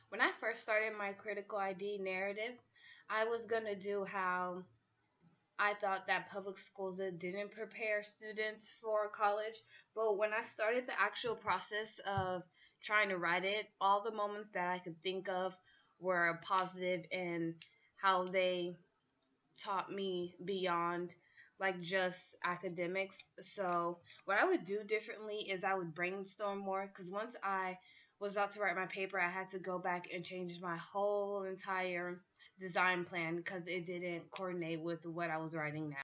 When I first started my critical ID narrative, I was going to do how I thought that public schools didn't prepare students for college. But when I started the actual process of trying to write it, all the moments that I could think of were positive in how they taught me beyond like just academics. So what I would do differently is I would brainstorm more because once I was about to write my paper, I had to go back and change my whole entire design plan because it didn't coordinate with what I was writing now.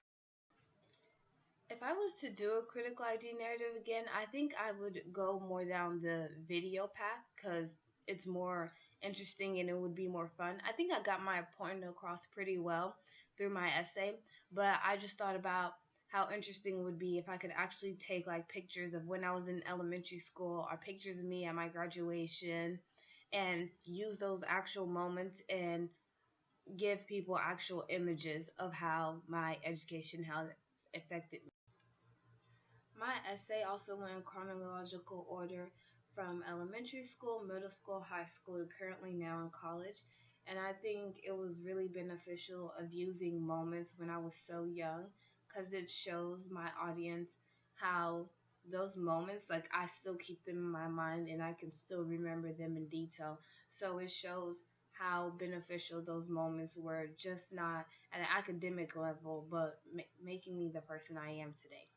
If I was to do a critical ID narrative again, I think I would go more down the video path because it's more interesting and it would be more fun. I think I got my point across pretty well through my essay, but I just thought about how interesting it would be if I could actually take like pictures of when I was in elementary school or pictures of me at my graduation and use those actual moments and give people actual images of how my education has affected me. My essay also went in chronological order from elementary school, middle school, high school, to currently now in college. And I think it was really beneficial of using moments when I was so young because it shows my audience how those moments, like I still keep them in my mind and I can still remember them in detail. So it shows how beneficial those moments were, just not at an academic level, but making me the person I am today.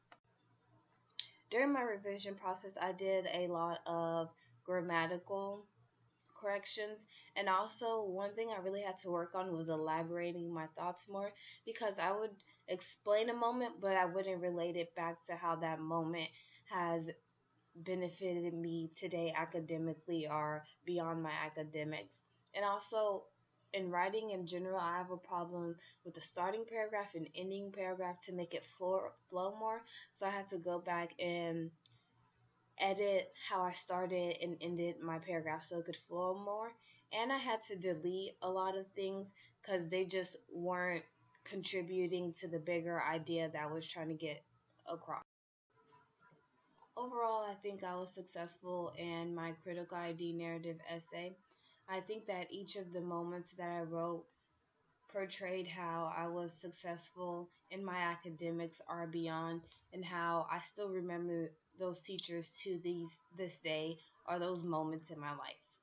During my revision process, I did a lot of grammatical corrections. And also, one thing I really had to work on was elaborating my thoughts more because I would explain a moment, but I wouldn't relate it back to how that moment has benefited me today academically or beyond my academics. And also, in writing in general, I have a problem with the starting paragraph and ending paragraph to make it flow more. So I had to go back and edit how I started and ended my paragraph so it could flow more. And I had to delete a lot of things because they just weren't contributing to the bigger idea that I was trying to get across. Overall, I think I was successful in my critical ID narrative essay. I think that each of the moments that I wrote portrayed how I was successful in my academics or beyond, and how I still remember those teachers to this day or those moments in my life.